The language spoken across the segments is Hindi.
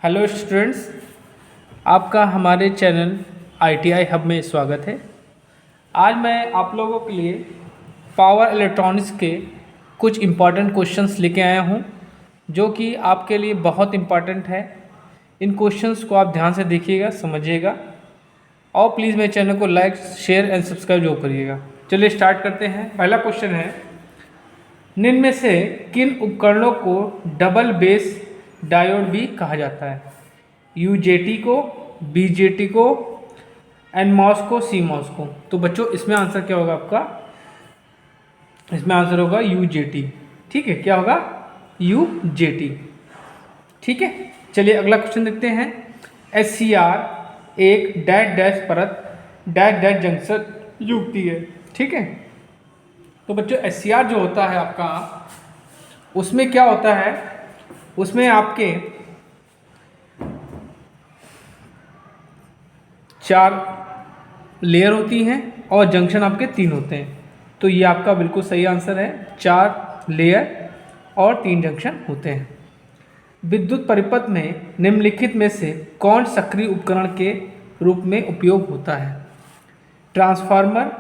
हेलो स्टूडेंट्स, आपका हमारे चैनल ITI हब में स्वागत है। आज मैं आप लोगों के लिए पावर इलेक्ट्रॉनिक्स के कुछ इम्पॉर्टेंट क्वेश्चंस लेके आया हूँ, जो कि आपके लिए बहुत इम्पॉर्टेंट है। इन क्वेश्चंस को आप ध्यान से देखिएगा, समझिएगा और प्लीज़ मेरे चैनल को लाइक, शेयर एंड सब्सक्राइब जरूर करिएगा। चलिए स्टार्ट करते हैं। पहला क्वेश्चन है, निम्न में से किन उपकरणों को डबल बेस डायोड भी कहा जाता है? UJT को, BJT को, NMOS को, CMOS को। तो बच्चों इसमें आंसर क्या होगा आपका? इसमें आंसर होगा UJT। ठीक है, क्या होगा? UJT। ठीक है, चलिए अगला क्वेश्चन देखते हैं। SCR एक डैश डैश परत डैश डैश जंक्शन युक्ति है। ठीक है, तो बच्चों SCR जो होता है आपका, उसमें क्या होता है? उसमें आपके 4 लेयर होती हैं और जंक्शन आपके 3 होते हैं। तो ये आपका बिल्कुल सही आंसर है, 4 लेयर और 3 जंक्शन होते हैं। विद्युत परिपथ में निम्नलिखित में से कौन सक्रिय उपकरण के रूप में उपयोग होता है? Transformer,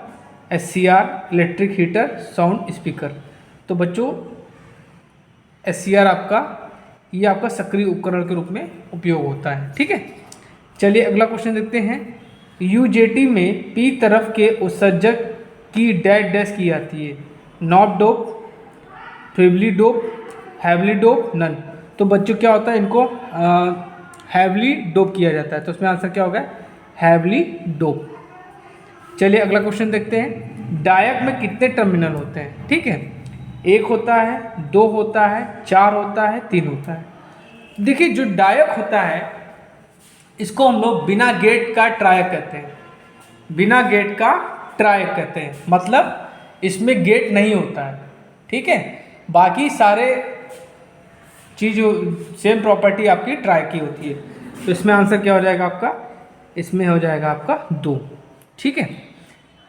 SCR, electric heater, sound speaker. तो बच्चों SCR ये आपका सक्रिय उपकरण के रूप में उपयोग होता है। ठीक है, चलिए अगला क्वेश्चन देखते हैं। UJT में P तरफ के उत्सर्जक की डैश डैश की जाती है? Not dope, feebly dope, heavily dope, none. तो बच्चों क्या होता है, इनको हैवली डोप किया जाता है। तो उसमें आंसर क्या होगा? Heavily dope. चलिए अगला क्वेश्चन देखते हैं। डायक में कितने टर्मिनल होते हैं? ठीक है, 1 होता है, 2 होता है, 4 होता है, 3 होता है। देखिए जो डायक होता है, इसको हम लोग बिना गेट का ट्रायक कहते हैं। बिना गेट का ट्रायक कहते हैं, मतलब इसमें गेट नहीं होता है। ठीक है, बाकी सारे चीज सेम प्रॉपर्टी आपकी ट्रायक की होती है। तो इसमें आंसर क्या हो जाएगा आपका? इसमें हो जाएगा आपका 2। ठीक है,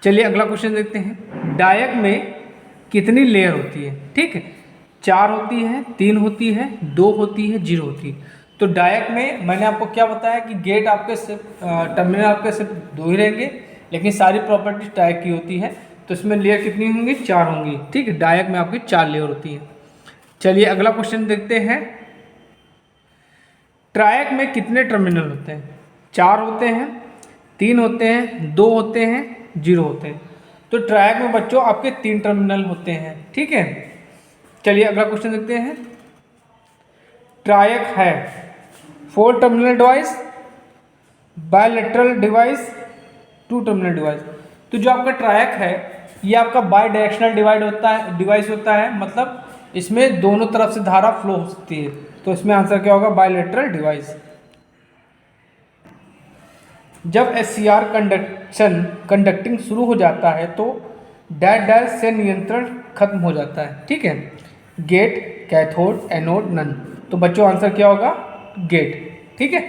चलिए अगला क्वेश्चन देखते हैं। डायक में कितनी लेयर होती है? ठीक है, 4 होती है, 3 होती है, 2 होती है, 0 होती है। तो डायक में मैंने आपको क्या बताया कि गेट आपके सिर्फ टर्मिनल आपके सिर्फ 2 ही रहेंगे, लेकिन सारी प्रॉपर्टी डायक की होती है। तो इसमें लेयर कितनी होंगी? 4 होंगी। ठीक है, डायक में आपकी 4 लेयर होती है। चलिए अगला क्वेश्चन देखते हैं। ट्रायक में कितने टर्मिनल होते हैं? 4 होते हैं, 3 होते हैं, 2 होते हैं, 0 होते हैं। तो ट्रायक में बच्चों आपके 3 टर्मिनल होते हैं। ठीक है, चलिए अगला क्वेश्चन देखते हैं। ट्रायक है 4 terminal device, bilateral device, 2 terminal device. तो जो आपका ट्रायक है, ये आपका बाय डायरेक्शनल डिवाइस होता है, मतलब इसमें दोनों तरफ से धारा फ्लो हो सकती है। तो इसमें आंसर क्या होगा? Bilateral device. जब SCR कंडक्टिंग शुरू हो जाता है तो डैश डैश से नियंत्रण खत्म हो जाता है। ठीक है, गेट, कैथोड, एनोड, नन। तो बच्चों आंसर क्या होगा? गेट। ठीक है,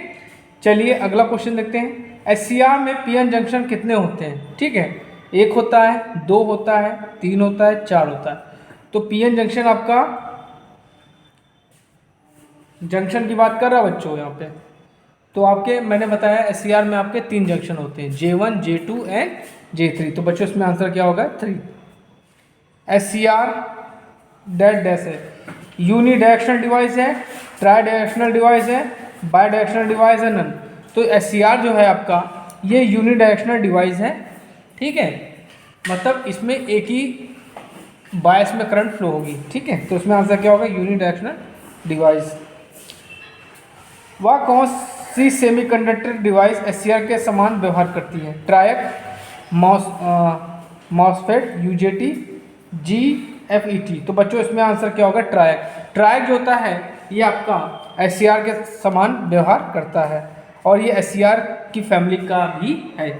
चलिए अगला क्वेश्चन देखते हैं। SCR में PN जंक्शन कितने होते हैं? ठीक है, 1 होता है, 2 होता है, 3 होता है, 4 होता है। तो PN जंक्शन आपका जंक्शन की बात कर रहा है बच्चों यहाँ पे। तो आपके मैंने बताया SCR में आपके 3 जंक्शन होते हैं, J1, J2 एंड J3। तो बच्चों इसमें आंसर क्या होगा? 3। SCR डैश डैश है, यूनी डायरेक्शनल डिवाइस है, ट्राई डायरेक्शनल डिवाइस है, बाई डायरेक्शनल डिवाइस है, नन। तो SCR जो है आपका, ये यूनी डायरेक्शनल डिवाइस है। ठीक है, मतलब इसमें एक ही बायस में करंट फ्लो होगी। ठीक है, तो इसमें आंसर क्या होगा? Uni directional device. वह कौन सी सेमीकंडक्टर डिवाइस SCR के समान व्यवहार करती है? ट्रायक, मॉसफेट, UJT, GFET। तो बच्चों इसमें आंसर क्या होगा? ट्रायक। ट्रायक जो होता है ये आपका SCR के समान व्यवहार करता है और ये SCR की फैमिली का भी है।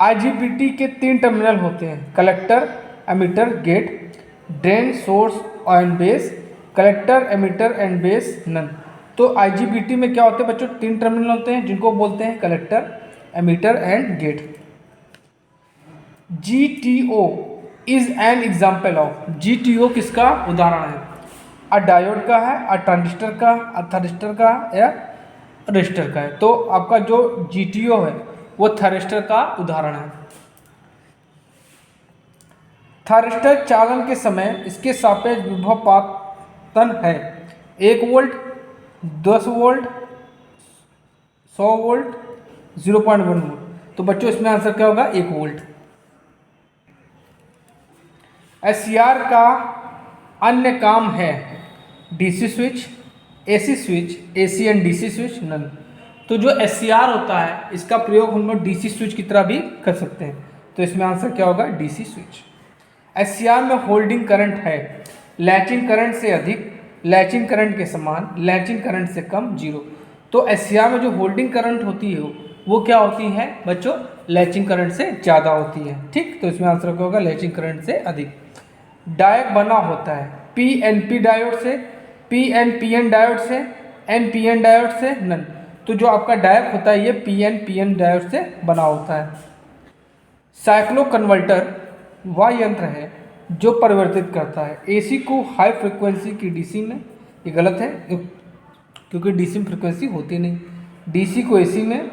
IGBT के 3 टर्मिनल होते हैं, collector, emitter, gate, drain, source and base, collector, emitter and base, none. तो IGBT में क्या होते हैं बच्चों? 3 टर्मिनल होते हैं, जिनको बोलते हैं collector, emitter and gate. GTO is an example of. GTO किसका उदाहरण है? डायोड का है, ट्रांजिस्टर का, थरिस्टर का या रजिस्टर का है। तो आपका जो GTO है वो थायरिस्टर का उदाहरण है। थायरिस्टर चालन के समय इसके सापेक्ष विभवापतन है 1 वोल्ट, 10 वोल्ट, 100 वोल्ट, 0.1 वोल्ट। तो बच्चों इसमें आंसर क्या होगा? 1 वोल्ट। SCR का अन्य काम है DC switch, AC switch, AC and DC switch none. तो जो SCR होता है इसका प्रयोग हम लोग DC स्विच की तरह भी कर सकते हैं। तो इसमें आंसर क्या होगा? DC switch. SCR में होल्डिंग करंट है लैचिंग करंट से अधिक, लैचिंग करंट के समान, लैचिंग करंट से कम, 0। तो SCR में जो होल्डिंग करंट होती है वो क्या होती है बच्चों? लैचिंग करंट से ज़्यादा होती है। ठीक, तो इसमें आंसर क्या होगा? लैचिंग करंट से अधिक। डायोड बना होता है PNP डायोड से, PNPN डायोड से, NPN डायोड से, नन। तो जो आपका डायोड होता है ये PNPN डायोड से बना होता है। साइक्लो कन्वर्टर वह यंत्र है जो परिवर्तित करता है AC को हाई फ्रिक्वेंसी की DC में। ये गलत है क्योंकि DC में फ्रिक्वेंसी होती नहीं। DC को AC में,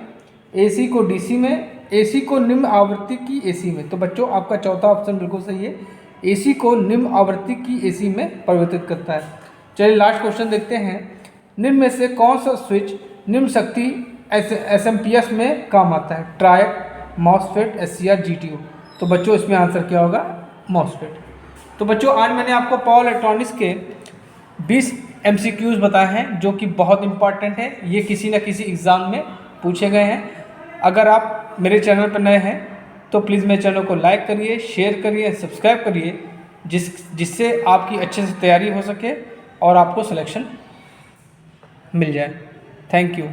AC को DC में, AC को निम्न आवृत्ति की AC में। तो बच्चों आपका चौथा ऑप्शन बिल्कुल सही है, AC को निम्न आवृत्ति की AC में परिवर्तित करता है। चलिए लास्ट क्वेश्चन देखते हैं। निम्न में से कौन सा स्विच निम्न शक्ति SMPS में काम आता है? Triad, MOSFET, SCR, GTO। तो बच्चों इसमें आंसर क्या होगा? मॉसफेट। तो बच्चों आज मैंने आपको पावर इलेक्ट्रॉनिक्स के 20 MCQs बताए हैं जो कि बहुत इंपॉर्टेंट है। ये किसी न किसी एग्ज़ाम में पूछे गए हैं। अगर आप मेरे चैनल पर नए हैं तो प्लीज़ मेरे चैनल को लाइक करिए, शेयर करिए, सब्सक्राइब करिए, जिससे आपकी अच्छे से तैयारी हो सके और आपको सिलेक्शन मिल जाए। Thank you.